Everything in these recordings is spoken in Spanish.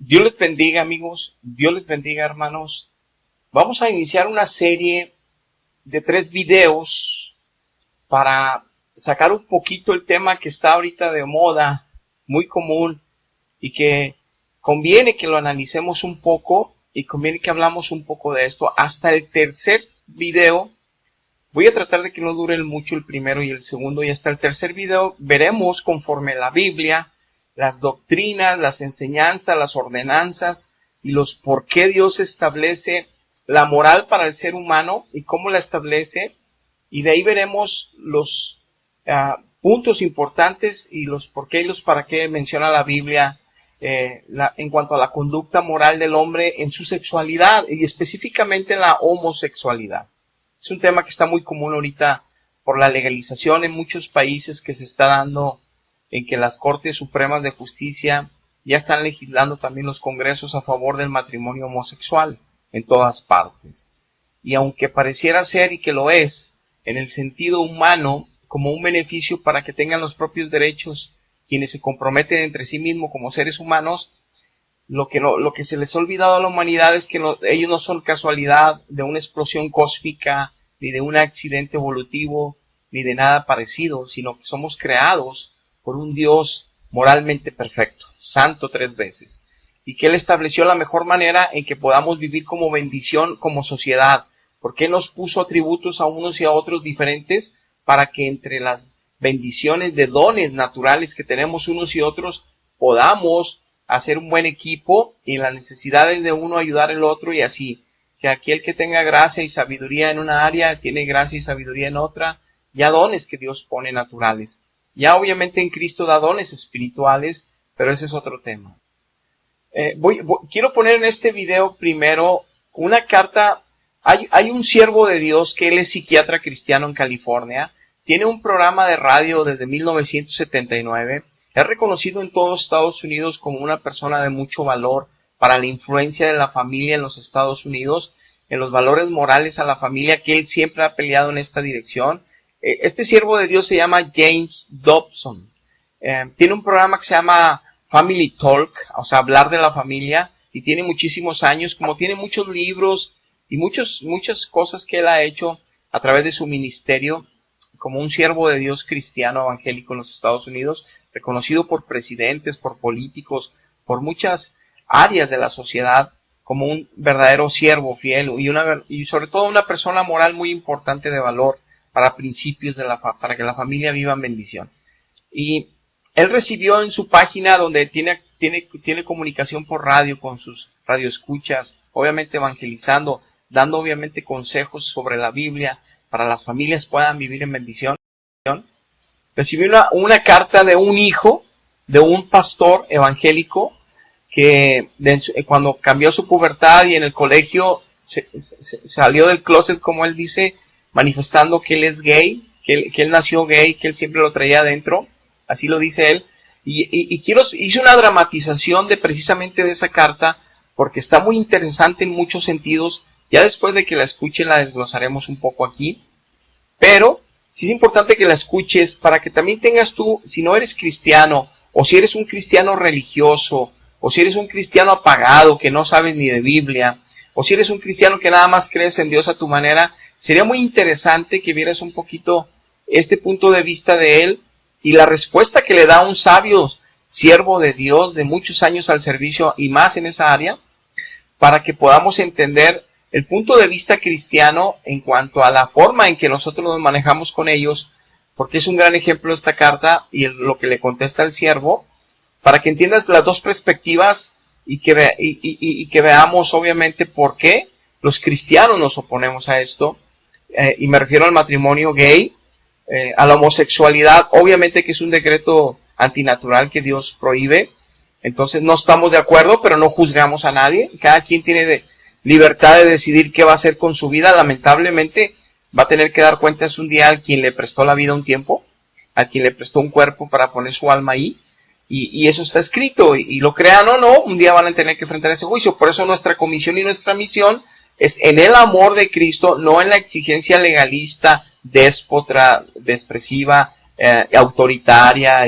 Dios les bendiga, amigos. Dios les bendiga, hermanos. Vamos a iniciar una serie de 3 videos para sacar un poquito el tema que está ahorita de moda, muy común, y que conviene que lo analicemos un poco y conviene que hablamos un poco de esto. Hasta el tercer video, voy a tratar de que no dure mucho el primero y el segundo, y hasta el tercer video veremos conforme la Biblia las doctrinas, las enseñanzas, las ordenanzas y los por qué Dios establece la moral para el ser humano y cómo la establece, y de ahí veremos los puntos importantes y los por qué y los para qué menciona la Biblia en cuanto a la conducta moral del hombre en su sexualidad y específicamente en la homosexualidad. Es un tema que está muy común ahorita por la legalización en muchos países que se está dando, en que las Cortes Supremas de Justicia ya están legislando también los congresos a favor del matrimonio homosexual en todas partes. Y aunque pareciera ser, y que lo es, en el sentido humano, como un beneficio para que tengan los propios derechos quienes se comprometen entre sí mismos como seres humanos, lo que se les ha olvidado a la humanidad es que ellos no son casualidad de una explosión cósmica, ni de un accidente evolutivo, ni de nada parecido, sino que somos creados por un Dios moralmente perfecto, santo 3 veces, y que Él estableció la mejor manera en que podamos vivir como bendición, como sociedad, porque Él nos puso atributos a unos y a otros diferentes, para que entre las bendiciones de dones naturales que tenemos unos y otros, podamos hacer un buen equipo, y las necesidades de uno ayudar al otro, y así, que aquel que tenga gracia y sabiduría en una área, tiene gracia y sabiduría en otra, ya dones que Dios pone naturales. Ya obviamente en Cristo da dones espirituales, pero ese es otro tema. Quiero poner en este video primero una carta. Hay un siervo de Dios que él es psiquiatra cristiano en California. Tiene un programa de radio desde 1979. Es reconocido en todos Estados Unidos como una persona de mucho valor para la influencia de la familia en los Estados Unidos, en los valores morales a la familia, que él siempre ha peleado en esta dirección. Este siervo de Dios se llama James Dobson. Tiene un programa que se llama Family Talk, o sea, hablar de la familia, y tiene muchísimos años, como tiene muchos libros y muchas cosas que él ha hecho a través de su ministerio, como un siervo de Dios cristiano evangélico en los Estados Unidos, reconocido por presidentes, por políticos, por muchas áreas de la sociedad, como un verdadero siervo fiel y sobre todo una persona moral muy importante de valor para principios para que la familia viva en bendición. Y él recibió en su página, donde tiene comunicación por radio con sus radioescuchas, obviamente evangelizando, dando obviamente consejos sobre la Biblia para las familias puedan vivir en bendición. Recibió una carta de un hijo de un pastor evangélico que cuando cambió su pubertad y en el colegio se salió del closet, como él dice, manifestando que él es gay, que él nació gay, que él siempre lo traía adentro, así lo dice él, hice una dramatización precisamente de esa carta, porque está muy interesante en muchos sentidos. Ya después de que la escuchen la desglosaremos un poco aquí, pero sí es importante que la escuches para que también tengas tú, si no eres cristiano, o si eres un cristiano religioso, o si eres un cristiano apagado que no sabes ni de Biblia, o si eres un cristiano que nada más crees en Dios a tu manera, sería muy interesante que vieras un poquito este punto de vista de él y la respuesta que le da un sabio siervo de Dios de muchos años al servicio y más en esa área, para que podamos entender el punto de vista cristiano en cuanto a la forma en que nosotros nos manejamos con ellos, porque es un gran ejemplo esta carta y lo que le contesta el siervo, para que entiendas las dos perspectivas y que veamos obviamente por qué los cristianos nos oponemos a esto. Y me refiero al matrimonio gay, a la homosexualidad, obviamente que es un decreto antinatural que Dios prohíbe, entonces no estamos de acuerdo, pero no juzgamos a nadie, cada quien tiene libertad de decidir qué va a hacer con su vida. Lamentablemente va a tener que dar cuentas un día al quien le prestó la vida un tiempo, al quien le prestó un cuerpo para poner su alma ahí, y eso está escrito, y lo crean o no, un día van a tener que enfrentar ese juicio. Por eso nuestra comisión y nuestra misión es en el amor de Cristo, no en la exigencia legalista, déspota, expresiva, autoritaria,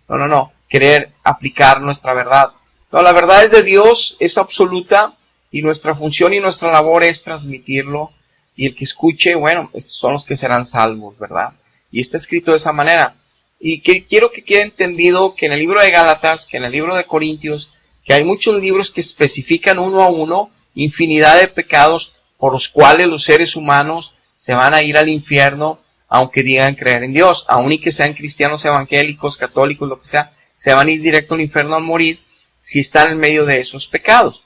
no, querer aplicar nuestra verdad. No, la verdad es de Dios, es absoluta, y nuestra función y nuestra labor es transmitirlo, y el que escuche, bueno, son los que serán salvos, ¿verdad? Y está escrito de esa manera. Y quiero que quede entendido que en el libro de Gálatas, que en el libro de Corintios, que hay muchos libros que especifican uno a uno infinidad de pecados por los cuales los seres humanos se van a ir al infierno, aunque digan creer en Dios, aun y que sean cristianos evangélicos, católicos, lo que sea, se van a ir directo al infierno a morir si están en medio de esos pecados.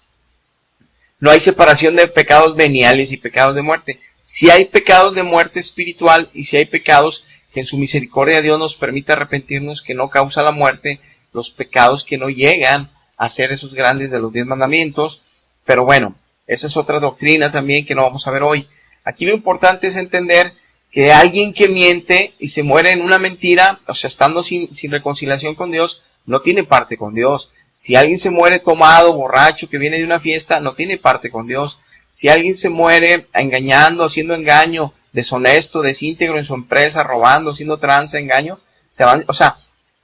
No hay separación de pecados veniales y pecados de muerte. Si hay pecados de muerte espiritual y si hay pecados que en su misericordia Dios nos permite arrepentirnos, que no causa la muerte, los pecados que no llegan a ser esos grandes de los 10 mandamientos. Pero bueno, esa es otra doctrina también que no vamos a ver hoy. Aquí lo importante es entender que alguien que miente y se muere en una mentira, o sea, estando sin reconciliación con Dios, no tiene parte con Dios. Si alguien se muere tomado, borracho, que viene de una fiesta, no tiene parte con Dios. Si alguien se muere engañando, haciendo engaño, deshonesto, desíntegro en su empresa, robando, haciendo tranza, engaño, o sea,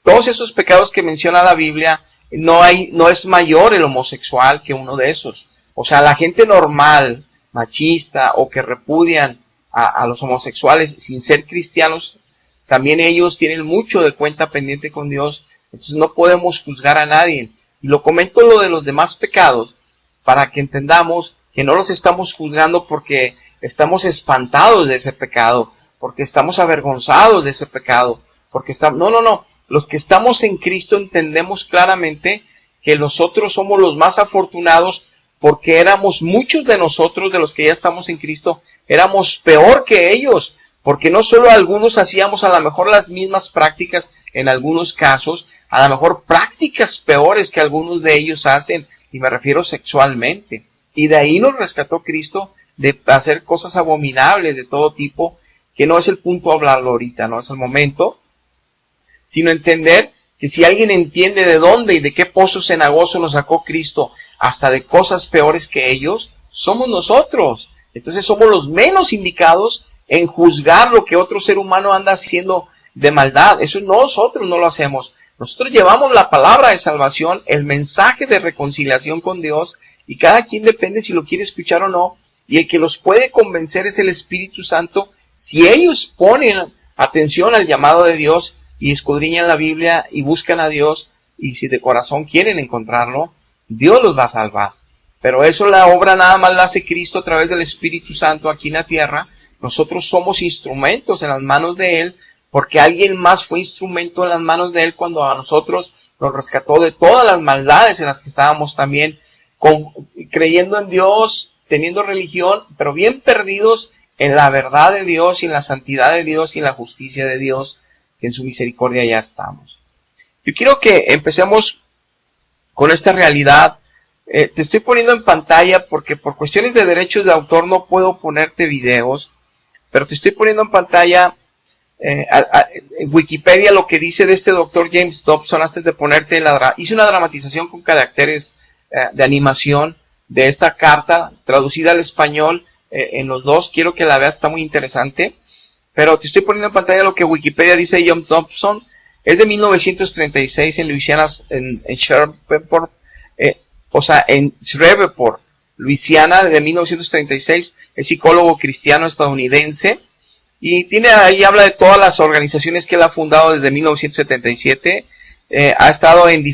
todos esos pecados que menciona la Biblia, no es mayor el homosexual que uno de esos. O sea, la gente normal, machista, o que repudian a los homosexuales sin ser cristianos, también ellos tienen mucho de cuenta pendiente con Dios. Entonces no podemos juzgar a nadie. Y lo comento lo de los demás pecados, para que entendamos que no los estamos juzgando porque estamos espantados de ese pecado, porque estamos avergonzados de ese pecado, porque estamos... No. Los que estamos en Cristo entendemos claramente que nosotros somos los más afortunados, porque éramos muchos de nosotros, de los que ya estamos en Cristo, éramos peor que ellos, porque no solo algunos hacíamos a lo mejor las mismas prácticas, en algunos casos, a lo mejor prácticas peores que algunos de ellos hacen, y me refiero sexualmente. Y de ahí nos rescató Cristo, de hacer cosas abominables de todo tipo, que no es el punto hablarlo ahorita, no es el momento, sino entender que si alguien entiende de dónde y de qué pozo cenagoso nos sacó Cristo, hasta de cosas peores que ellos, somos nosotros. Entonces somos los menos indicados en juzgar lo que otro ser humano anda haciendo de maldad. Eso nosotros no lo hacemos. Nosotros llevamos la palabra de salvación, el mensaje de reconciliación con Dios, y cada quien depende si lo quiere escuchar o no, y el que los puede convencer es el Espíritu Santo, si ellos ponen atención al llamado de Dios, y escudriñan la Biblia, y buscan a Dios, y si de corazón quieren encontrarlo, Dios los va a salvar. Pero eso la obra nada más la hace Cristo a través del Espíritu Santo aquí en la tierra. Nosotros somos instrumentos en las manos de Él, porque alguien más fue instrumento en las manos de Él cuando a nosotros nos rescató de todas las maldades en las que estábamos también, creyendo en Dios, teniendo religión, pero bien perdidos en la verdad de Dios, y en la santidad de Dios, y en la justicia de Dios, que en su misericordia ya estamos. Yo quiero que empecemos con esta realidad. Te estoy poniendo en pantalla porque por cuestiones de derechos de autor no puedo ponerte videos, pero te estoy poniendo en pantalla en Wikipedia lo que dice de este doctor James Dobson antes de ponerte hice una dramatización con caracteres de animación de esta carta traducida al español en los dos. Quiero que la veas, está muy interesante. Pero te estoy poniendo en pantalla lo que Wikipedia dice de James Dobson. Es de 1936 en Luisiana, en Shreveport, en Shreveport, Luisiana, de 1936. Es psicólogo cristiano estadounidense. Y ahí habla de todas las organizaciones que él ha fundado desde 1977. Ha estado en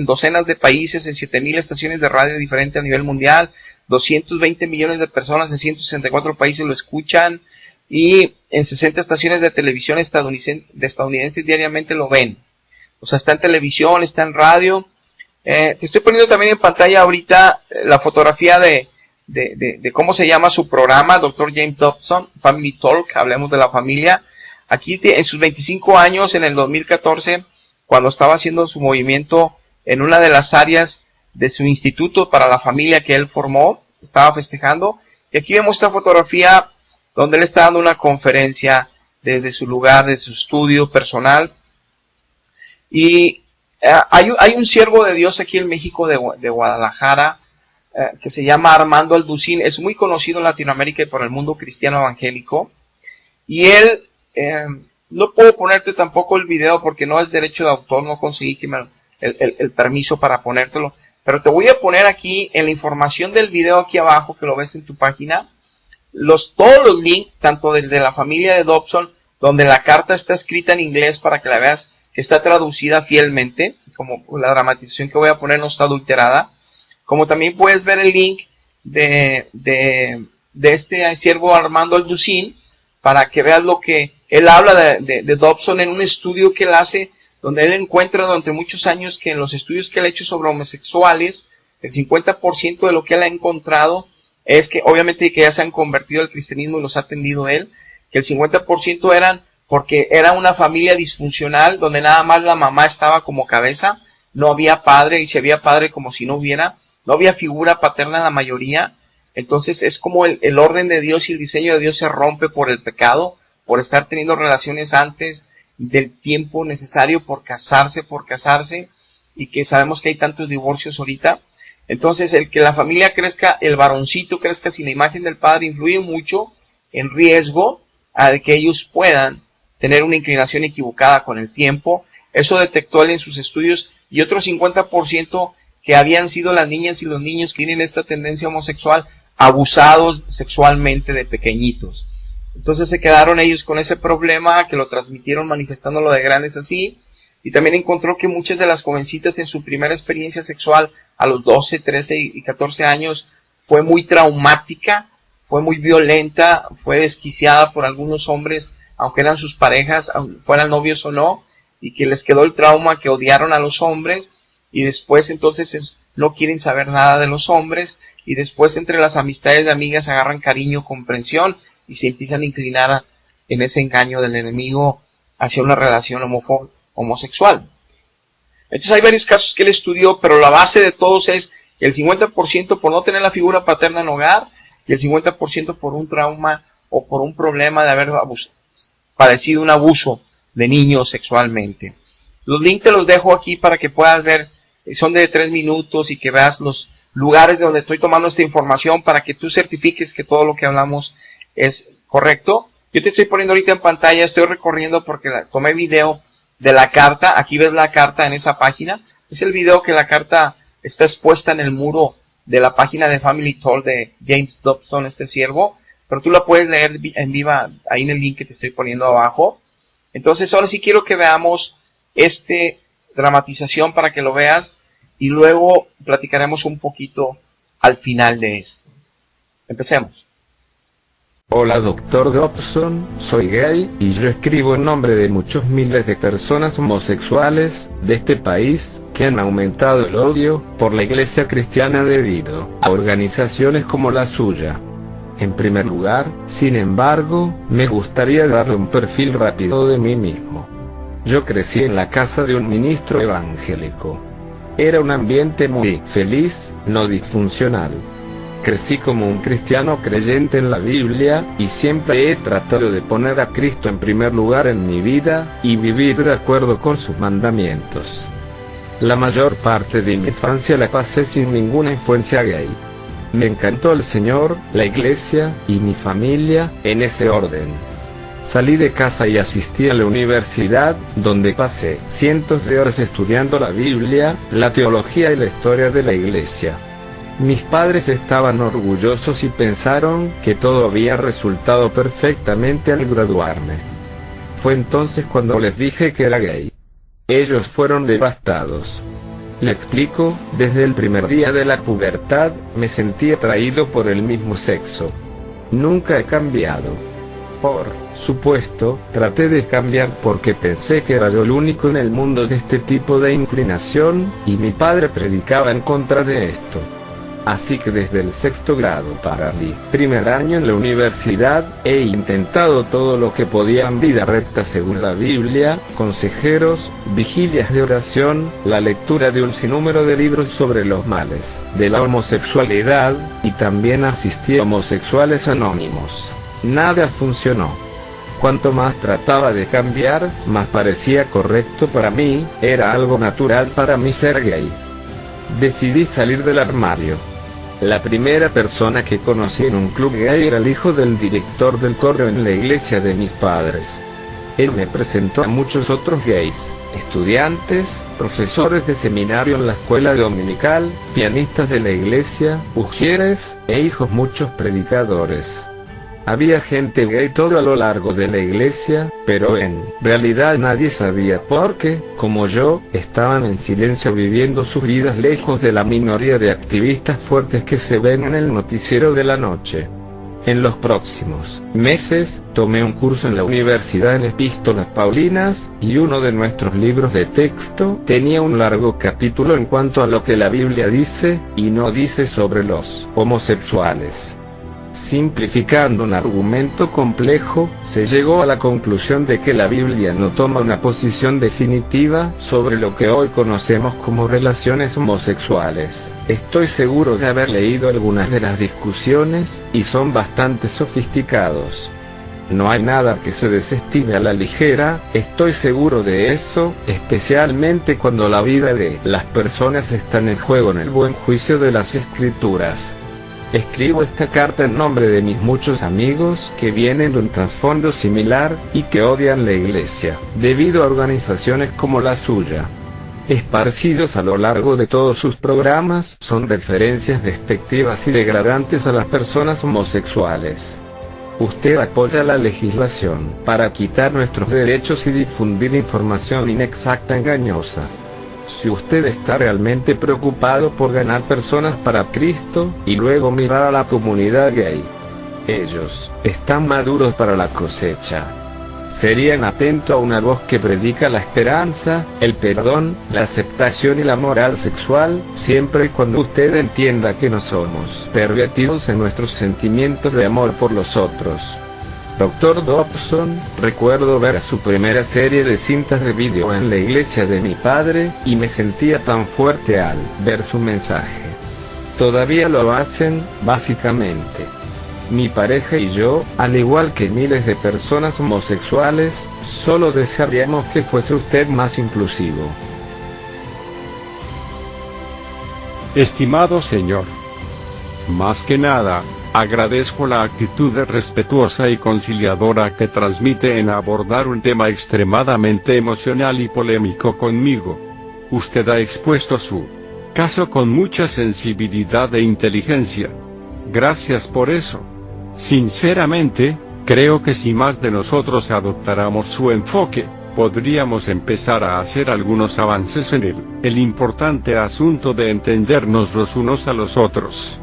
docenas de países, en 7,000 estaciones de radio diferentes a nivel mundial. 220 millones de personas en 164 países lo escuchan. Y en 60 estaciones de televisión estadounidenses diariamente lo ven. O sea, está en televisión, está en radio. Te estoy poniendo también en pantalla ahorita la fotografía de cómo se llama su programa, Dr. James Dobson, Family Talk, hablemos de la familia. Aquí en sus 25 años, en el 2014, cuando estaba haciendo su movimiento en una de las áreas de su instituto para la familia que él formó, estaba festejando. Y aquí vemos esta fotografía donde él está dando una conferencia desde su lugar, de su estudio personal. Y hay un siervo de Dios aquí en México de Guadalajara, que se llama Armando Alducín. Es muy conocido en Latinoamérica y por el mundo cristiano evangélico. Y él, no puedo ponerte tampoco el video porque no es derecho de autor, no conseguí que el permiso para ponértelo. Pero te voy a poner aquí en la información del video aquí abajo, que lo ves en tu página, todos los links, tanto del de la familia de Dobson, donde la carta está escrita en inglés para que la veas, que está traducida fielmente, como la dramatización que voy a poner no está adulterada, como también puedes ver el link de este siervo Armando Alducín, para que veas lo que él habla de Dobson en un estudio que él hace, donde él encuentra durante muchos años que en los estudios que él ha hecho sobre homosexuales, el 50% de lo que él ha encontrado es que obviamente que ya se han convertido al cristianismo y los ha atendido él, que el 50% eran porque era una familia disfuncional donde nada más la mamá estaba como cabeza, no había padre, y si había padre como si no hubiera, no había figura paterna en la mayoría. Entonces es como el orden de Dios y el diseño de Dios se rompe por el pecado, por estar teniendo relaciones antes del tiempo necesario por casarse, y que sabemos que hay tantos divorcios ahorita. Entonces el que la familia crezca, el varoncito crezca sin la imagen del padre influye mucho en riesgo a que ellos puedan tener una inclinación equivocada con el tiempo. Eso detectó él en sus estudios, y otro 50% que habían sido las niñas y los niños que tienen esta tendencia homosexual abusados sexualmente de pequeñitos. Entonces se quedaron ellos con ese problema, que lo transmitieron manifestándolo de grandes así, y también encontró que muchas de las jovencitas en su primera experiencia sexual a los 12, 13 y 14 años fue muy traumática, fue muy violenta, fue desquiciada por algunos hombres, aunque eran sus parejas, aunque fueran novios o no, y que les quedó el trauma que odiaron a los hombres, y después entonces no quieren saber nada de los hombres, y después entre las amistades de amigas agarran cariño, comprensión, y se empiezan a inclinar en ese engaño del enemigo hacia una relación homosexual. Entonces hay varios casos que él estudió, pero la base de todos es el 50% por no tener la figura paterna en hogar, y el 50% por un trauma o por un problema de haber padecido un abuso de niños sexualmente. Los links te los dejo aquí para que puedas ver, son de 3 minutos, y que veas los lugares de donde estoy tomando esta información para que tú certifiques que todo lo que hablamos es correcto. Yo te estoy poniendo ahorita en pantalla, estoy recorriendo porque tomé video de la carta. Aquí ves la carta en esa página. Es el video que la carta está expuesta en el muro de la página de Family Talk de James Dobson, este siervo, pero tú la puedes leer en viva ahí en el link que te estoy poniendo abajo. Entonces ahora sí quiero que veamos dramatización para que lo veas, y luego platicaremos un poquito al final de esto. Empecemos. Hola Dr. Dobson, soy gay, y yo escribo en nombre de muchos miles de personas homosexuales de este país, que han aumentado el odio por la iglesia cristiana debido a organizaciones como la suya. En primer lugar, sin embargo, me gustaría darle un perfil rápido de mí mismo. Yo crecí en la casa de un ministro evangélico. Era un ambiente muy feliz, no disfuncional. Crecí como un cristiano creyente en la Biblia, y siempre he tratado de poner a Cristo en primer lugar en mi vida, y vivir de acuerdo con sus mandamientos. La mayor parte de mi infancia la pasé sin ninguna influencia gay. Me encantó el Señor, la iglesia, y mi familia, en ese orden. Salí de casa y asistí a la universidad, donde pasé cientos de horas estudiando la Biblia, la teología y la historia de la iglesia. Mis padres estaban orgullosos y pensaron que todo había resultado perfectamente al graduarme. Fue entonces cuando les dije que era gay. Ellos fueron devastados. Le explico, desde el primer día de la pubertad, me sentí atraído por el mismo sexo. Nunca he cambiado. Por supuesto, traté de cambiar porque pensé que era yo el único en el mundo de este tipo de inclinación, y mi padre predicaba en contra de esto. Así que desde el 6º grado para mi primer año en la universidad, he intentado todo lo que podía en vida recta según la Biblia, consejeros, vigilias de oración, la lectura de un sinnúmero de libros sobre los males de la homosexualidad, y también asistí a homosexuales anónimos. Nada funcionó. Cuanto más trataba de cambiar, más parecía correcto para mí, era algo natural para mí ser gay. Decidí salir del armario. La primera persona que conocí en un club gay era el hijo del director del coro en la iglesia de mis padres. Él me presentó a muchos otros gays, estudiantes, profesores de seminario en la escuela dominical, pianistas de la iglesia, mujeres, e hijos muchos predicadores. Había gente gay todo a lo largo de la iglesia, pero en realidad nadie sabía por qué, como yo, estaban en silencio viviendo sus vidas lejos de la minoría de activistas fuertes que se ven en el noticiero de la noche. En los próximos meses, tomé un curso en la universidad en Epístolas Paulinas, y uno de nuestros libros de texto tenía un largo capítulo en cuanto a lo que la Biblia dice, y no dice sobre los homosexuales. Simplificando un argumento complejo, se llegó a la conclusión de que la Biblia no toma una posición definitiva sobre lo que hoy conocemos como relaciones homosexuales. Estoy seguro de haber leído algunas de las discusiones, y son bastante sofisticados. No hay nada que se desestime a la ligera, estoy seguro de eso, especialmente cuando la vida de las personas está en juego en el buen juicio de las Escrituras. Escribo esta carta en nombre de mis muchos amigos que vienen de un trasfondo similar, y que odian la iglesia, debido a organizaciones como la suya. Esparcidos a lo largo de todos sus programas son referencias despectivas y degradantes a las personas homosexuales. Usted apoya la legislación para quitar nuestros derechos y difundir información inexacta e engañosa. Si usted está realmente preocupado por ganar personas para Cristo, y luego mirar a la comunidad gay, ellos están maduros para la cosecha. Serían atentos a una voz que predica la esperanza, el perdón, la aceptación y la moral sexual, siempre y cuando usted entienda que no somos pervertidos en nuestros sentimientos de amor por los otros. Dr. Dobson, recuerdo ver su primera serie de cintas de vídeo en la iglesia de mi padre, y me sentía tan fuerte al ver su mensaje. Todavía lo hacen, básicamente. Mi pareja y yo, al igual que miles de personas homosexuales, solo desearíamos que fuese usted más inclusivo. Estimado señor, más que nada, agradezco la actitud respetuosa y conciliadora que transmite en abordar un tema extremadamente emocional y polémico conmigo. Usted ha expuesto su caso con mucha sensibilidad e inteligencia. Gracias por eso. Sinceramente, creo que si más de nosotros adoptáramos su enfoque, podríamos empezar a hacer algunos avances en el importante asunto de entendernos los unos a los otros.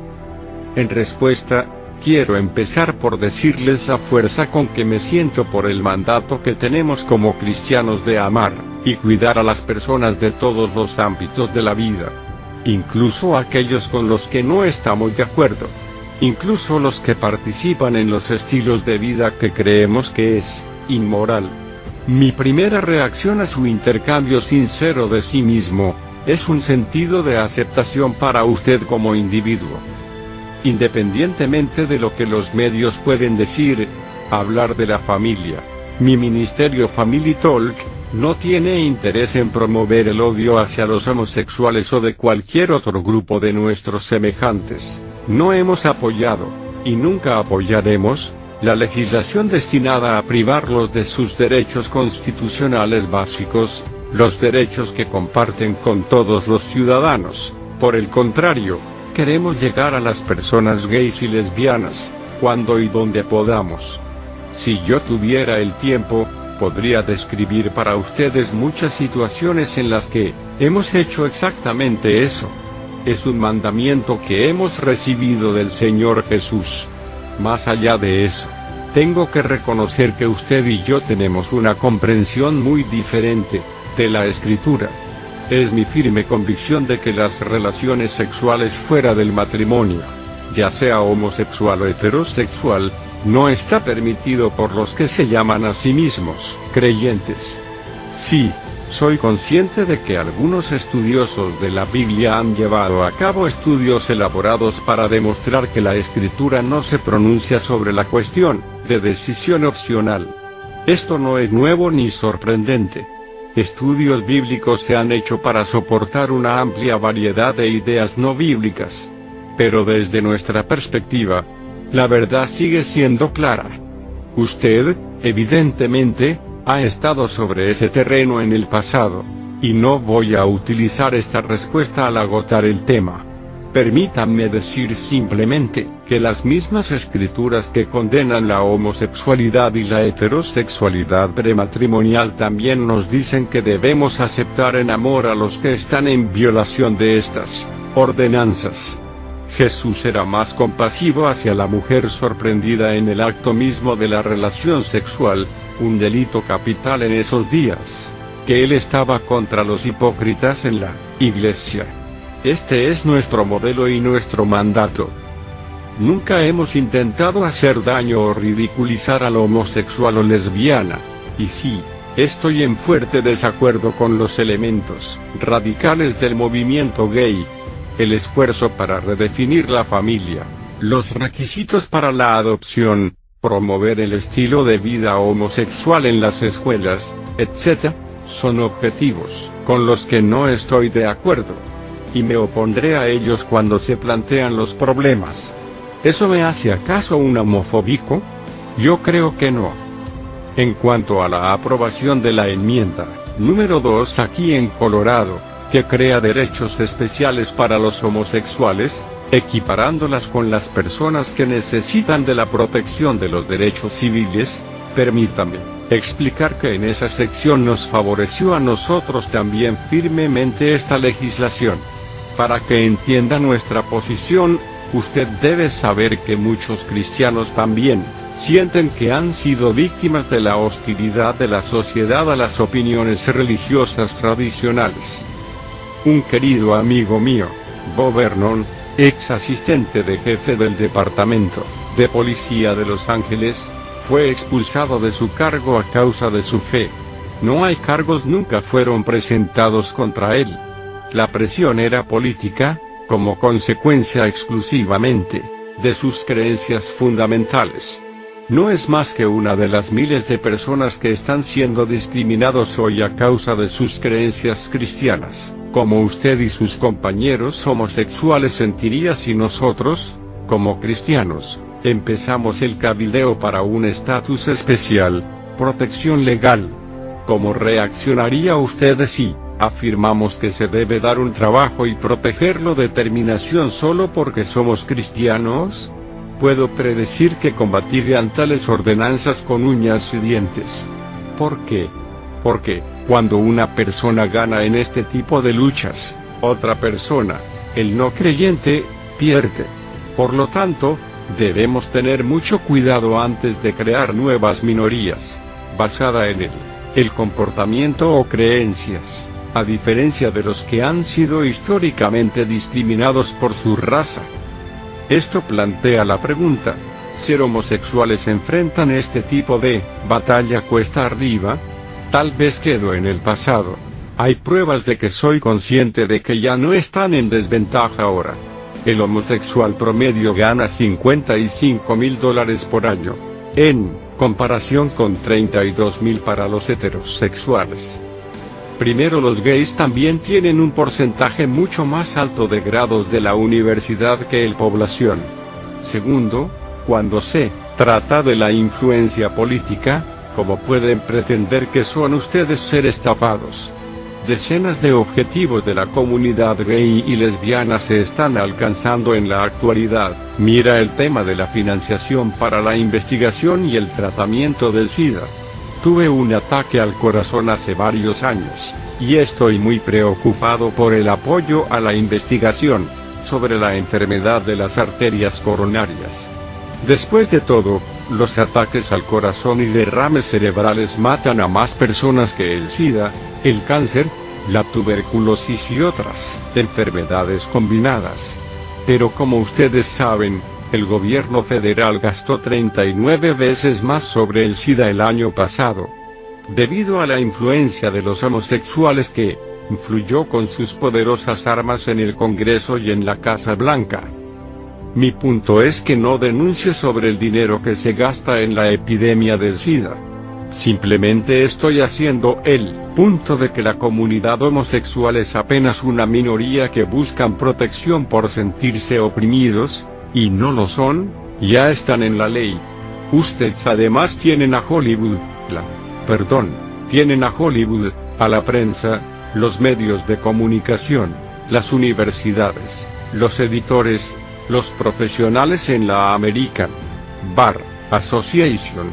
En respuesta, quiero empezar por decirles la fuerza con que me siento por el mandato que tenemos como cristianos de amar y cuidar a las personas de todos los ámbitos de la vida, incluso aquellos con los que no estamos de acuerdo, incluso los que participan en los estilos de vida que creemos que es inmoral. Mi primera reacción a su intercambio sincero de sí mismo es un sentido de aceptación para usted como individuo. Independientemente de lo que los medios pueden decir, hablar de la familia, mi ministerio Family Talk no tiene interés en promover el odio hacia los homosexuales o de cualquier otro grupo de nuestros semejantes. No hemos apoyado, y nunca apoyaremos, la legislación destinada a privarlos de sus derechos constitucionales básicos, los derechos que comparten con todos los ciudadanos. Por el contrario, queremos llegar a las personas gays y lesbianas, cuando y donde podamos. Si yo tuviera el tiempo, podría describir para ustedes muchas situaciones en las que hemos hecho exactamente eso. Es un mandamiento que hemos recibido del Señor Jesús. Más allá de eso, tengo que reconocer que usted y yo tenemos una comprensión muy diferente de la Escritura. Es mi firme convicción de que las relaciones sexuales fuera del matrimonio, ya sea homosexual o heterosexual, no está permitido por los que se llaman a sí mismos creyentes. Sí, soy consciente de que algunos estudiosos de la Biblia han llevado a cabo estudios elaborados para demostrar que la Escritura no se pronuncia sobre la cuestión de decisión opcional. Esto no es nuevo ni sorprendente. Estudios bíblicos se han hecho para soportar una amplia variedad de ideas no bíblicas. Pero desde nuestra perspectiva, la verdad sigue siendo clara. Usted, evidentemente, ha estado sobre ese terreno en el pasado, y no voy a utilizar esta respuesta al agotar el tema. Permítanme decir simplemente, que las mismas escrituras que condenan la homosexualidad y la heterosexualidad prematrimonial también nos dicen que debemos aceptar en amor a los que están en violación de estas ordenanzas. Jesús era más compasivo hacia la mujer sorprendida en el acto mismo de la relación sexual, un delito capital en esos días, que él estaba contra los hipócritas en la iglesia. Este es nuestro modelo y nuestro mandato. Nunca hemos intentado hacer daño o ridiculizar al homosexual o lesbiana, y sí, estoy en fuerte desacuerdo con los elementos radicales del movimiento gay. El esfuerzo para redefinir la familia, los requisitos para la adopción, promover el estilo de vida homosexual en las escuelas, etc., son objetivos con los que no estoy de acuerdo. Y me opondré a ellos cuando se plantean los problemas. ¿Eso me hace acaso un homofóbico? Yo creo que no. En cuanto a la aprobación de la enmienda número 2 aquí en Colorado, que crea derechos especiales para los homosexuales, equiparándolas con las personas que necesitan de la protección de los derechos civiles, permítame explicar que en esa sección nos favoreció a nosotros también firmemente esta legislación. Para que entienda nuestra posición, usted debe saber que muchos cristianos también sienten que han sido víctimas de la hostilidad de la sociedad a las opiniones religiosas tradicionales. Un querido amigo mío, Bob Vernon, ex asistente de jefe del Departamento de Policía de Los Ángeles, fue expulsado de su cargo a causa de su fe. No hay cargos nunca fueron presentados contra él. La presión era política, como consecuencia exclusivamente de sus creencias fundamentales. No es más que una de las miles de personas que están siendo discriminados hoy a causa de sus creencias cristianas, como usted y sus compañeros homosexuales sentiría si nosotros, como cristianos, empezamos el cabildeo para un estatus especial, protección legal. ¿Cómo reaccionaría usted si afirmamos que se debe dar un trabajo y protegerlo de determinación solo porque somos cristianos? Puedo predecir que combatirían tales ordenanzas con uñas y dientes. ¿Por qué? Porque, cuando una persona gana en este tipo de luchas, otra persona, el no creyente, pierde. Por lo tanto, debemos tener mucho cuidado antes de crear nuevas minorías, basada en el comportamiento o creencias, a diferencia de los que han sido históricamente discriminados por su raza. Esto plantea la pregunta: ¿ser homosexuales enfrentan este tipo de batalla cuesta arriba? Tal vez quedó en el pasado. Hay pruebas de que soy consciente de que ya no están en desventaja ahora. El homosexual promedio gana $55,000 por año, en comparación con $32,000 para los heterosexuales. Primero, los gays también tienen un porcentaje mucho más alto de grados de la universidad que la población. Segundo, cuando se trata de la influencia política, ¿cómo pueden pretender que son ustedes ser estafados? Decenas de objetivos de la comunidad gay y lesbiana se están alcanzando en la actualidad. Mira el tema de la financiación para la investigación y el tratamiento del SIDA. Tuve un ataque al corazón hace varios años, y estoy muy preocupado por el apoyo a la investigación sobre la enfermedad de las arterias coronarias. Después de todo, los ataques al corazón y derrames cerebrales matan a más personas que el SIDA, el cáncer, la tuberculosis y otras enfermedades combinadas. Pero como ustedes saben, el gobierno federal gastó 39 veces más sobre el SIDA el año pasado, debido a la influencia de los homosexuales que influyó con sus poderosas armas en el Congreso y en la Casa Blanca. Mi punto es que no denuncie sobre el dinero que se gasta en la epidemia del SIDA. Simplemente estoy haciendo el punto de que la comunidad homosexual es apenas una minoría que buscan protección por sentirse oprimidos, y no lo son, ya están en la ley. Ustedes además tienen a Hollywood, la tienen a Hollywood, a la prensa, los medios de comunicación, las universidades, los editores, los profesionales en la American Bar Association,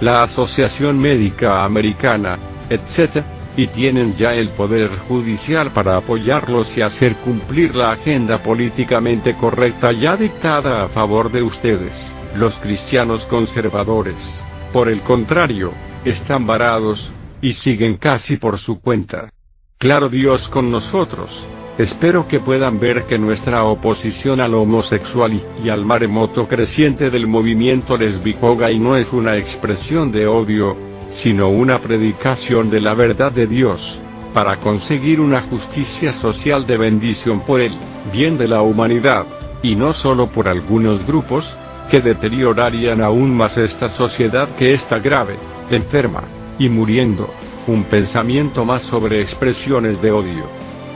la Asociación Médica Americana, etc., y tienen ya el poder judicial para apoyarlos y hacer cumplir la agenda políticamente correcta ya dictada a favor de ustedes, los cristianos conservadores. Por el contrario, están varados, y siguen casi por su cuenta. Claro, Dios con nosotros. Espero que puedan ver que nuestra oposición al homosexual y al maremoto creciente del movimiento lésbico gay no es una expresión de odio, sino una predicación de la verdad de Dios, para conseguir una justicia social de bendición por el bien de la humanidad, y no solo por algunos grupos, que deteriorarían aún más esta sociedad que está grave, enferma, y muriendo. Un pensamiento más sobre expresiones de odio.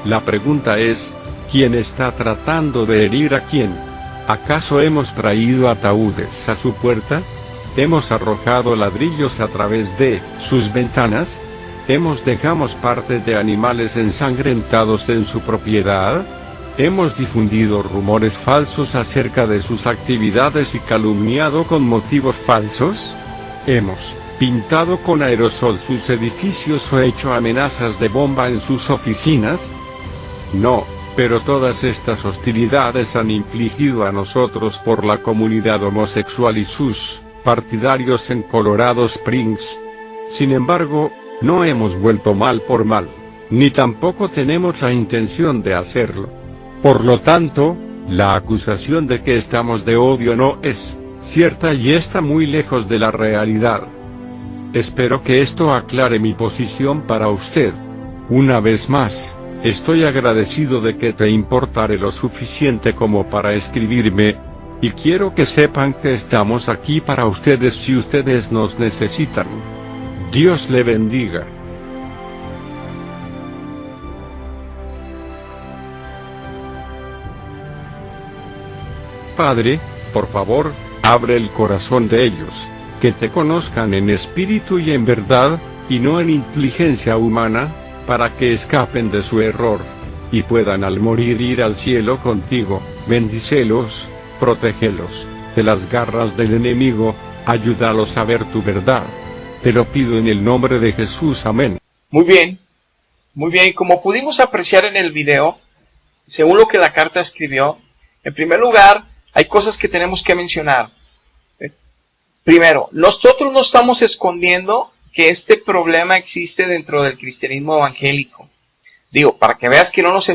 La pregunta es, ¿quién está tratando de herir a quién? ¿Acaso hemos traído ataúdes a su puerta? ¿Hemos arrojado ladrillos a través de sus ventanas? ¿Hemos dejado partes de animales ensangrentados en su propiedad? ¿Hemos difundido rumores falsos acerca de sus actividades y calumniado con motivos falsos? ¿Hemos pintado con aerosol sus edificios o hecho amenazas de bomba en sus oficinas? No, pero todas estas hostilidades han infligido a nosotros por la comunidad homosexual y sus partidarios en Colorado Springs. Sin embargo, no hemos vuelto mal por mal, ni tampoco tenemos la intención de hacerlo. Por lo tanto, la acusación de que estamos de odio no es cierta y está muy lejos de la realidad. Espero que esto aclare mi posición para usted. Una vez más, estoy agradecido de que te importare lo suficiente como para escribirme, y quiero que sepan que estamos aquí para ustedes si ustedes nos necesitan. Dios le bendiga. Padre, por favor, abre el corazón de ellos, que te conozcan en espíritu y en verdad, y no en inteligencia humana, para que escapen de su error, y puedan al morir ir al cielo contigo. Bendícelos, protégelos de las garras del enemigo, ayúdalos a ver tu verdad. Te lo pido en el nombre de Jesús, amén. Muy bien, como pudimos apreciar en el video, según lo que la carta escribió, en primer lugar, hay cosas que tenemos que mencionar. Primero, nosotros no estamos escondiendo que este problema existe dentro del cristianismo evangélico. Digo, para que veas que no nos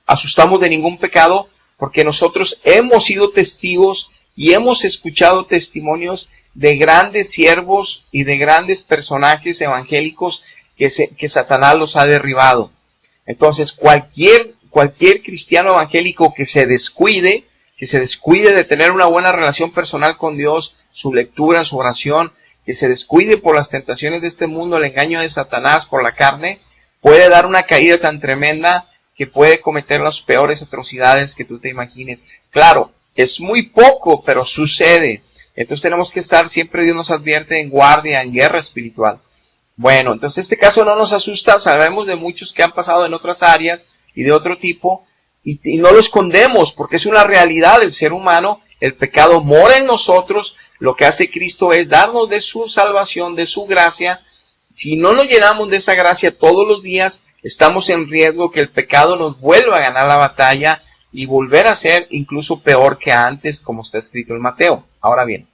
asustamos de ningún pecado, porque nosotros hemos sido testigos y hemos escuchado testimonios de grandes siervos y de grandes personajes evangélicos que Satanás los ha derribado. Entonces, cualquier cristiano evangélico que se descuide de tener una buena relación personal con Dios, su lectura, su oración, que se descuide por las tentaciones de este mundo, el engaño de Satanás por la carne, puede dar una caída tan tremenda que puede cometer las peores atrocidades que tú te imagines. Claro, es muy poco, pero sucede. Entonces tenemos que estar, siempre Dios nos advierte, en guardia, en guerra espiritual. Bueno, entonces este caso no nos asusta, sabemos de muchos que han pasado en otras áreas y de otro tipo, y no lo escondemos, porque es una realidad del ser humano. El pecado mora en nosotros. Lo que hace Cristo es darnos de su salvación, de su gracia. Si no nos llenamos de esa gracia todos los días, estamos en riesgo que el pecado nos vuelva a ganar la batalla y volver a ser incluso peor que antes, como está escrito en Mateo. Ahora bien,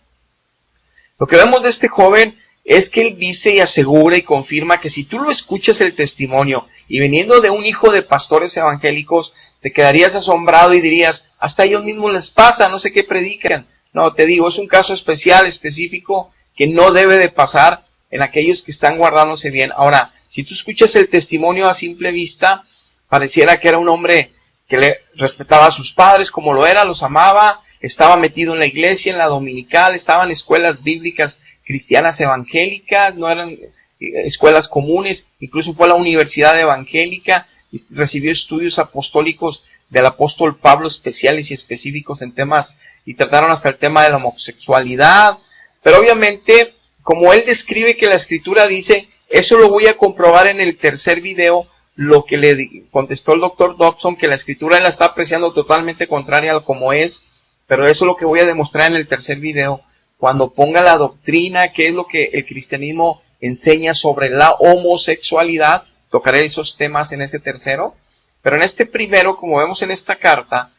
lo que vemos de este joven es que él dice y asegura y confirma que si tú lo escuchas el testimonio, y viniendo de un hijo de pastores evangélicos, te quedarías asombrado y dirías, hasta a ellos mismos les pasa, no sé qué predican. No, te digo, es un caso especial, específico, que no debe de pasar en aquellos que están guardándose bien. Ahora, si tú escuchas el testimonio a simple vista, pareciera que era un hombre que le respetaba a sus padres como lo era, los amaba, estaba metido en la iglesia, en la dominical, estaba en escuelas bíblicas cristianas evangélicas, no eran escuelas comunes, incluso fue a la universidad evangélica y recibió estudios apostólicos del apóstol Pablo especiales y específicos en temas, y trataron hasta el tema de la homosexualidad, Pero obviamente, como él describe que la Escritura dice, eso lo voy a comprobar en el tercer video, lo que le contestó el doctor Dobson, que la Escritura él la está apreciando totalmente contraria a como es, pero eso es lo que voy a demostrar en el tercer video, cuando ponga la doctrina, que es lo que el cristianismo enseña sobre la homosexualidad. Tocaré esos temas en ese tercero, pero en este primero, como vemos en esta carta,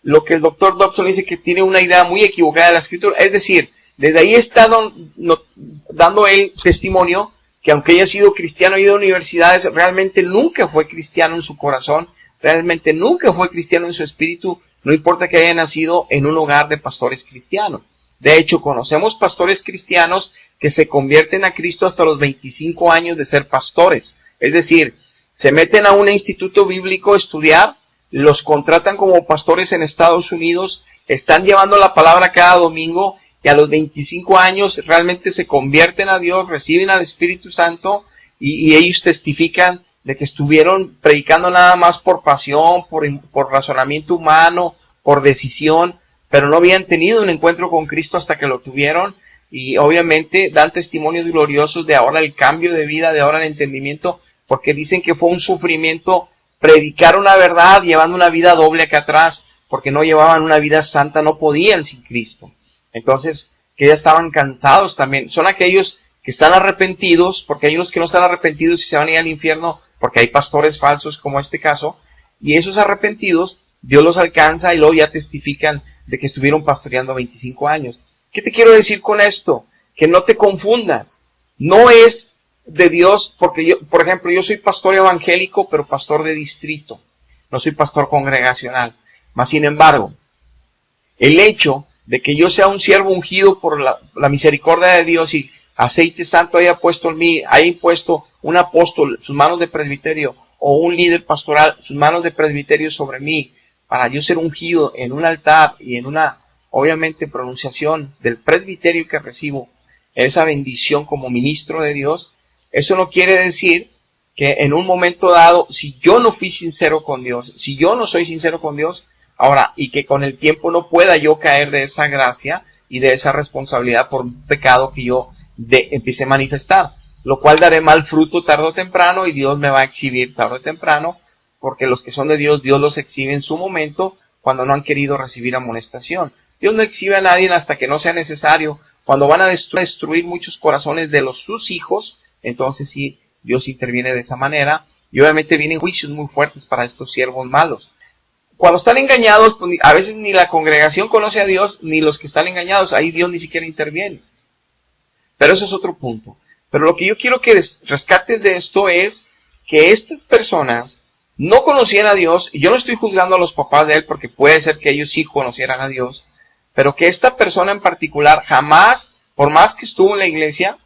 lo que el doctor Dobson dice que tiene una idea muy equivocada de la Escritura, es decir, desde ahí está dando él testimonio que aunque haya sido cristiano y ido a universidades, realmente nunca fue cristiano en su corazón, realmente nunca fue cristiano en su espíritu, no importa que haya nacido en un hogar de pastores cristianos. De hecho, conocemos pastores cristianos que se convierten a Cristo hasta los 25 años de ser pastores. Es decir, se meten a un instituto bíblico a estudiar, los contratan como pastores en Estados Unidos, están llevando la palabra cada domingo y a los 25 años realmente se convierten a Dios, reciben al Espíritu Santo y ellos testifican de que estuvieron predicando nada más por pasión, por razonamiento humano, por decisión, pero no habían tenido un encuentro con Cristo hasta que lo tuvieron, y obviamente dan testimonios gloriosos de ahora el cambio de vida, de ahora el entendimiento, porque dicen que fue un sufrimiento predicar una verdad llevando una vida doble acá atrás, porque no llevaban una vida santa, no podían sin Cristo. Entonces, que ya estaban cansados también. Son aquellos que están arrepentidos, porque hay unos que no están arrepentidos y se van a ir al infierno, porque hay pastores falsos como este caso, y esos arrepentidos, Dios los alcanza y luego ya testifican de que estuvieron pastoreando 25 años. ¿Qué te quiero decir con esto? Que no te confundas. No es de Dios, porque yo, por ejemplo, yo soy pastor evangélico, pero pastor de distrito. No soy pastor congregacional. Mas, sin embargo, el hecho de que yo sea un siervo ungido por la misericordia de Dios y aceite santo haya puesto en mí, haya impuesto un apóstol sus manos de presbiterio o un líder pastoral sus manos de presbiterio sobre mí, para yo ser ungido en un altar y en una, obviamente, pronunciación del presbiterio que recibo, esa bendición como ministro de Dios, eso no quiere decir que en un momento dado, si yo no fui sincero con Dios, si yo no soy sincero con Dios, ahora, y que con el tiempo no pueda yo caer de esa gracia y de esa responsabilidad por un pecado que yo empiece a manifestar, lo cual daré mal fruto tarde o temprano y Dios me va a exhibir tarde o temprano, porque los que son de Dios, Dios los exhibe en su momento cuando no han querido recibir amonestación. Dios no exhibe a nadie hasta que no sea necesario. Cuando van a destruir muchos corazones de sus hijos, entonces sí, Dios interviene de esa manera y obviamente vienen juicios muy fuertes para estos siervos malos. Cuando están engañados, pues, a veces ni la congregación conoce a Dios, ni los que están engañados, ahí Dios ni siquiera interviene. Pero eso es otro punto. Pero lo que yo quiero que rescates de esto es que estas personas no conocían a Dios, y yo no estoy juzgando a los papás de él porque puede ser que ellos sí conocieran a Dios, pero que esta persona en particular jamás, por más que estuvo en la iglesia,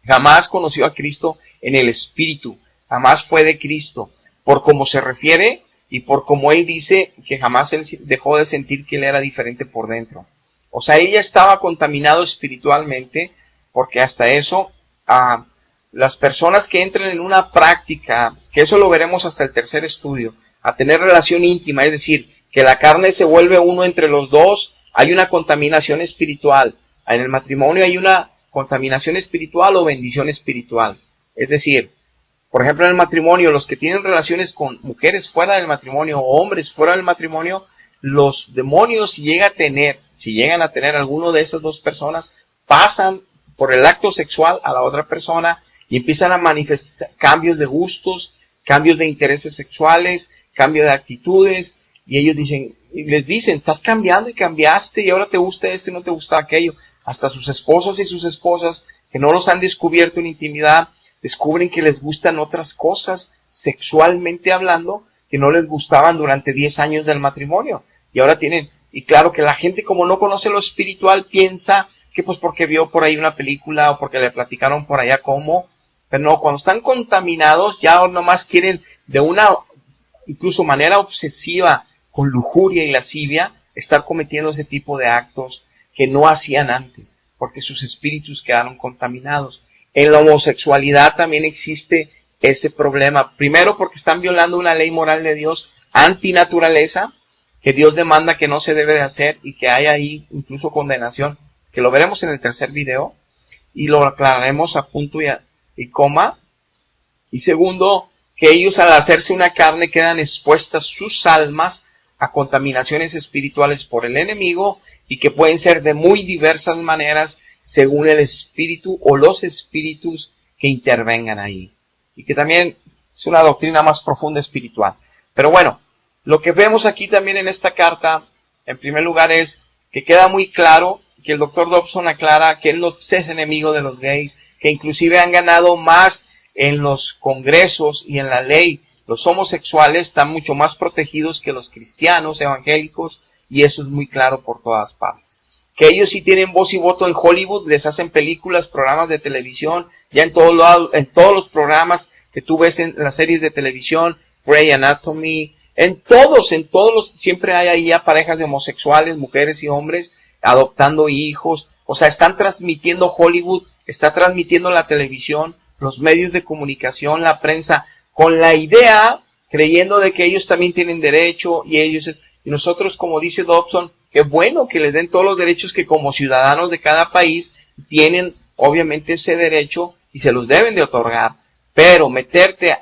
jamás conoció a Cristo en el Espíritu, jamás fue de Cristo, por cómo se refiere y por cómo él dice que jamás él dejó de sentir que él era diferente por dentro. O sea, ella estaba contaminado espiritualmente, porque hasta eso, las personas que entran en una práctica, que eso lo veremos hasta el tercer estudio, a tener relación íntima, es decir, que la carne se vuelve uno entre los dos, hay una contaminación espiritual. En el matrimonio hay una contaminación espiritual o bendición espiritual. Es decir, por ejemplo, en el matrimonio, los que tienen relaciones con mujeres fuera del matrimonio o hombres fuera del matrimonio, los demonios, si llegan a tener alguno de esas dos personas, pasan por el acto sexual a la otra persona y empiezan a manifestar cambios de gustos, cambios de intereses sexuales, cambio de actitudes, y ellos les dicen, estás cambiando y cambiaste y ahora te gusta esto y no te gusta aquello. Hasta sus esposos y sus esposas que no los han descubierto en intimidad, descubren que les gustan otras cosas sexualmente hablando que no les gustaban durante 10 años del matrimonio. Y ahora y claro que la gente como no conoce lo espiritual piensa que pues porque vio por ahí una película o porque le platicaron por allá cómo, pero no, cuando están contaminados ya nomás quieren de una incluso manera obsesiva, con lujuria y lascivia, estar cometiendo ese tipo de actos que no hacían antes, porque sus espíritus quedaron contaminados. En la homosexualidad también existe ese problema. Primero porque están violando una ley moral de Dios, antinaturaleza, que Dios demanda que no se debe de hacer y que hay ahí incluso condenación. que lo veremos en el tercer video, y lo aclararemos a punto y coma. Y segundo, que ellos al hacerse una carne quedan expuestas sus almas a contaminaciones espirituales por el enemigo y que pueden ser de muy diversas maneras según el espíritu o los espíritus que intervengan ahí. Y que también es una doctrina más profunda espiritual. Pero bueno, lo que vemos aquí también en esta carta, en primer lugar, es que queda muy claro que el Dr. Dobson aclara que él no es enemigo de los gays, que inclusive han ganado más en los congresos y en la ley. Los homosexuales están mucho más protegidos que los cristianos evangélicos, y eso es muy claro por todas partes. Que ellos sí tienen voz y voto en Hollywood, les hacen películas, programas de televisión, ya en todos los programas que tú ves en las series de televisión, Grey Anatomy, en todos siempre hay ahí a parejas de homosexuales, mujeres y hombres, adoptando hijos. O sea, están transmitiendo Hollywood, está transmitiendo la televisión, los medios de comunicación, la prensa, con la idea, creyendo de que ellos también tienen derecho, y nosotros, como dice Dobson, qué bueno que les den todos los derechos que como ciudadanos de cada país tienen obviamente ese derecho y se los deben de otorgar. Pero meterte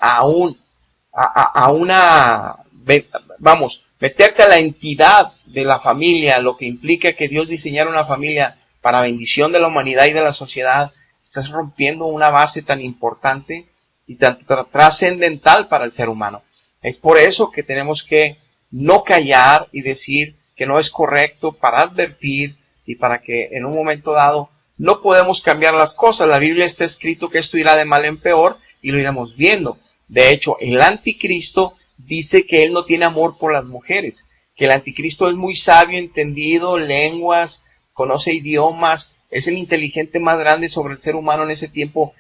meterte a la entidad de la familia, lo que implica que Dios diseñara una familia para bendición de la humanidad y de la sociedad, estás rompiendo una base tan importante y tan trascendental para el ser humano. Es por eso que tenemos que no callar y decir que no es correcto, para advertir y para que en un momento dado no podemos cambiar las cosas. La Biblia está escrito que esto irá de mal en peor y lo iremos viendo. De hecho, el anticristo dice que él no tiene amor por las mujeres, que el anticristo es muy sabio, entendido, lenguas, conoce idiomas, es el inteligente más grande sobre el ser humano en ese tiempo,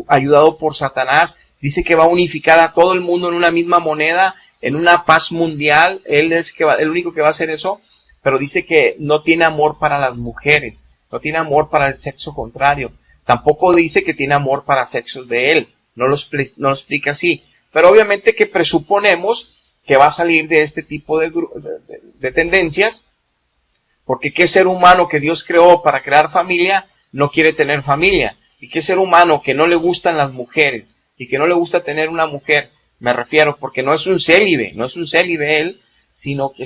ayudado por Satanás. Dice que va a unificar a todo el mundo en una misma moneda, en una paz mundial. Él es el único que va a hacer eso, pero dice que no tiene amor para las mujeres, no tiene amor para el sexo contrario. Tampoco dice que tiene amor para sexos de él, no lo explica así. Pero obviamente que presuponemos que va a salir de este tipo de tendencias, porque qué ser humano que Dios creó para crear familia no quiere tener familia, y qué ser humano que no le gustan las mujeres y que no le gusta tener una mujer, me refiero, porque no es un célibe él, sino que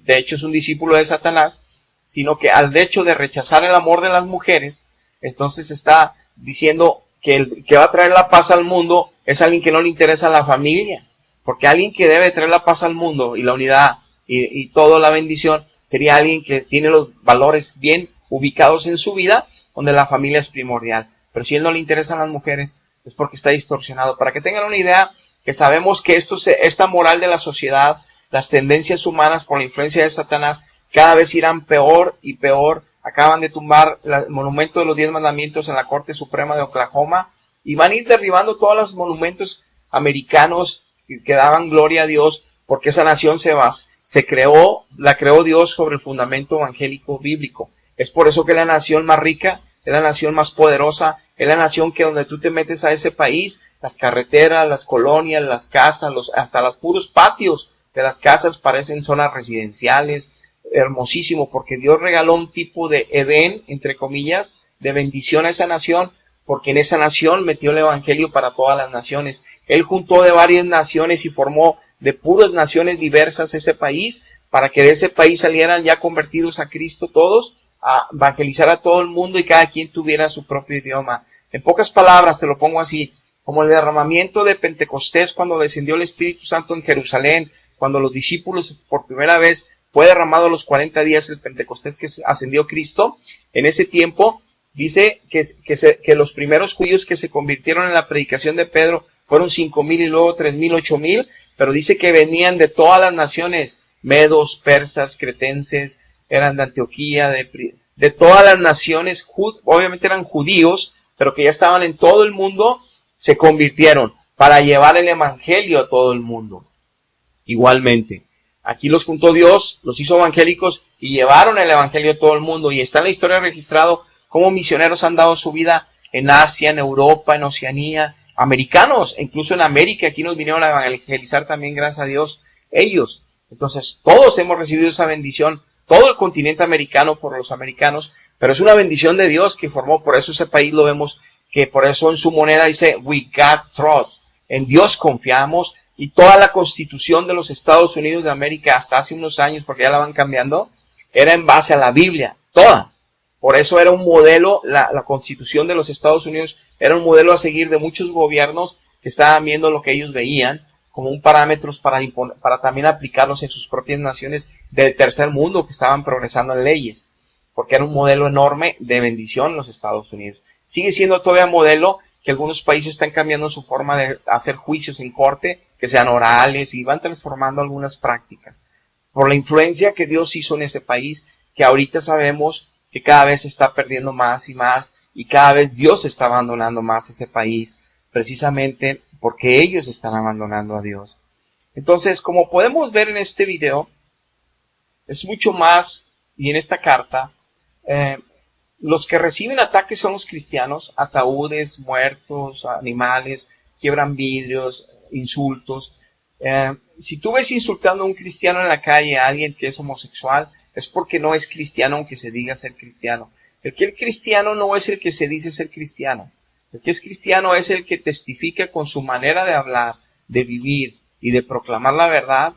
de hecho es un discípulo de Satanás, sino que al hecho de rechazar el amor de las mujeres, entonces está diciendo que el que va a traer la paz al mundo es alguien que no le interesa la familia, porque alguien que debe traer la paz al mundo y la unidad y toda la bendición sería alguien que tiene los valores bien ubicados en su vida, donde la familia es primordial. Pero si él no le interesan las mujeres, es porque está distorsionado. Para que tengan una idea, que sabemos que esta moral de la sociedad, las tendencias humanas por la influencia de Satanás, cada vez irán peor y peor. Acaban de tumbar el monumento de los 10 mandamientos en la Corte Suprema de Oklahoma, y van a ir derribando todos los monumentos americanos que daban gloria a Dios, porque esa nación la creó Dios sobre el fundamento evangélico bíblico. Es por eso que la nación más rica, es la nación más poderosa, es la nación que donde tú te metes a ese país, las carreteras, las colonias, las casas, hasta los puros patios de las casas parecen zonas residenciales, hermosísimo, porque Dios regaló un tipo de Edén, entre comillas, de bendición a esa nación, porque en esa nación metió el evangelio para todas las naciones. Él juntó de varias naciones y formó de puras naciones diversas ese país, para que de ese país salieran ya convertidos a Cristo todos, a evangelizar a todo el mundo y cada quien tuviera su propio idioma. En pocas palabras te lo pongo así, como el derramamiento de Pentecostés cuando descendió el Espíritu Santo en Jerusalén, cuando los discípulos por primera vez fue derramado a los 40 días el Pentecostés que ascendió Cristo. En ese tiempo dice que los primeros judíos que se convirtieron en la predicación de Pedro fueron 5,000 y luego 3,000, 8,000, pero dice que venían de todas las naciones, medos, persas, cretenses, eran de Antioquía, de todas las naciones, obviamente eran judíos, pero que ya estaban en todo el mundo, se convirtieron para llevar el evangelio a todo el mundo. Igualmente, aquí los juntó Dios, los hizo evangélicos y llevaron el evangelio a todo el mundo, y está en la historia registrado cómo misioneros han dado su vida en Asia, en Europa, en Oceanía, americanos, incluso en América, aquí nos vinieron a evangelizar también, gracias a Dios, ellos. Entonces, todos hemos recibido esa bendición, todo el continente americano por los americanos, Pero es una bendición de Dios que formó, por eso ese país lo vemos, que por eso en su moneda dice, we got trust, en Dios confiamos, y toda la constitución de los Estados Unidos de América hasta hace unos años, porque ya la van cambiando, era en base a la Biblia, toda. Por eso era un modelo, la constitución de los Estados Unidos era un modelo a seguir de muchos gobiernos que estaban viendo lo que ellos veían como un parámetro para también aplicarlos en sus propias naciones del tercer mundo que estaban progresando en leyes, porque era un modelo enorme de bendición en los Estados Unidos. Sigue siendo todavía modelo que algunos países están cambiando su forma de hacer juicios en corte, que sean orales, y van transformando algunas prácticas. Por la influencia que Dios hizo en ese país, que ahorita sabemos que cada vez se está perdiendo más, y cada vez Dios está abandonando más ese país, precisamente porque ellos están abandonando a Dios. Entonces, como podemos ver en este video, es mucho más, y en esta carta, los que reciben ataques son los cristianos, ataúdes, muertos, animales, quiebran vidrios, insultos. Si tú ves insultando a un cristiano en la calle, a alguien que es homosexual, es porque no es cristiano aunque se diga ser cristiano. El que es cristiano no es el que se dice ser cristiano. El que es cristiano es el que testifica con su manera de hablar, de vivir y de proclamar la verdad,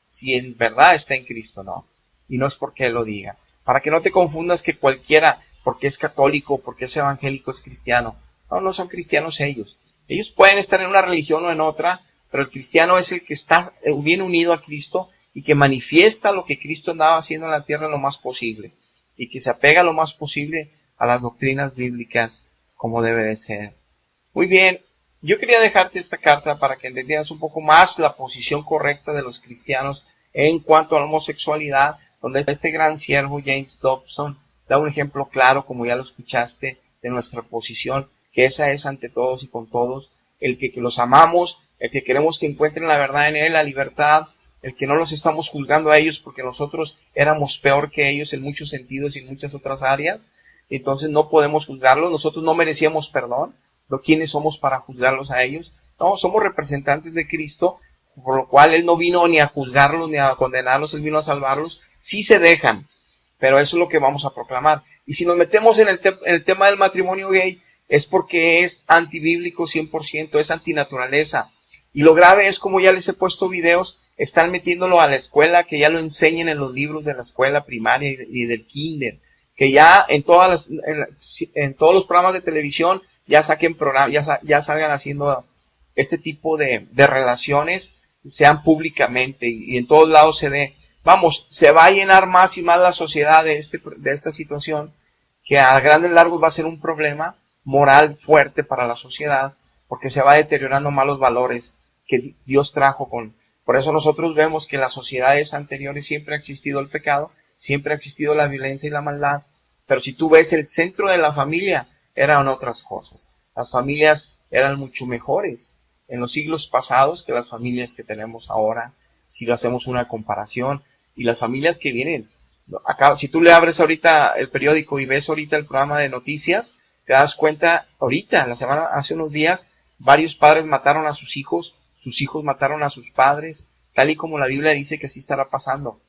si en verdad está en Cristo, ¿no? Y no es porque Él lo diga. Para que no te confundas que cualquiera, porque es católico, porque es evangélico, es cristiano. No, no son cristianos ellos. Ellos pueden estar en una religión o en otra, pero el cristiano es el que está bien unido a Cristo y que manifiesta lo que Cristo andaba haciendo en la tierra lo más posible, y que se apega lo más posible a las doctrinas bíblicas como debe de ser. Muy bien, yo quería dejarte esta carta para que entendieras un poco más la posición correcta de los cristianos en cuanto a la homosexualidad, donde este gran siervo James Dobson da un ejemplo claro, como ya lo escuchaste, de nuestra posición, que esa es ante todos y con todos, el que los amamos, el que queremos que encuentren la verdad en Él, la libertad, el que no los estamos juzgando a ellos porque nosotros éramos peor que ellos en muchos sentidos y en muchas otras áreas, entonces no podemos juzgarlos, nosotros no merecíamos perdón, ¿no? ¿Quiénes somos para juzgarlos a ellos? No, somos representantes de Cristo, por lo cual Él no vino ni a juzgarlos ni a condenarlos, Él vino a salvarlos. Sí se dejan, pero eso es lo que vamos a proclamar. Y si nos metemos en el tema del matrimonio gay, es porque es antibíblico 100%, es antinaturaleza. Y lo grave es, como ya les he puesto videos, están metiéndolo a la escuela, que ya lo enseñen en los libros de la escuela primaria y del kinder, que ya en todos los programas de televisión ya saquen programas, ya salgan haciendo este tipo de relaciones, sean públicamente, y en todos lados se ve. Vamos, se va a llenar más y más la sociedad de esta situación, que a grandes largos va a ser un problema moral fuerte para la sociedad, porque se va deteriorando más los valores que Dios trajo por eso nosotros vemos que en las sociedades anteriores siempre ha existido el pecado, siempre ha existido la violencia y la maldad, pero si tú ves el centro de la familia, eran otras cosas. Las familias eran mucho mejores en los siglos pasados que las familias que tenemos ahora, si lo hacemos una comparación, y las familias que vienen. Acá, si tú le abres ahorita el periódico y ves ahorita el programa de noticias, te das cuenta, ahorita, hace unos días, varios padres mataron a sus hijos mataron a sus padres, tal y como la Biblia dice que así estará pasando.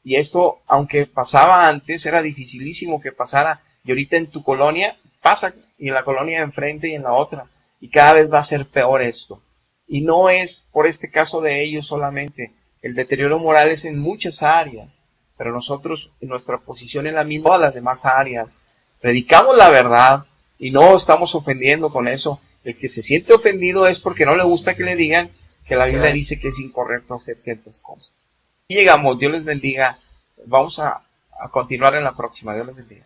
Y esto, aunque pasaba antes, era dificilísimo que pasara, y ahorita en tu colonia pasa, y en la colonia de enfrente y en la otra, y cada vez va a ser peor esto. Y no es por este caso de ellos solamente, el deterioro moral es en muchas áreas, pero nosotros, en nuestra posición en la misma, todas las demás áreas, predicamos la verdad, y no estamos ofendiendo con eso. El que se siente ofendido es porque no le gusta que le digan que la Biblia dice que es incorrecto hacer ciertas cosas. Y llegamos, Dios les bendiga. Vamos a continuar en la próxima. Dios les bendiga.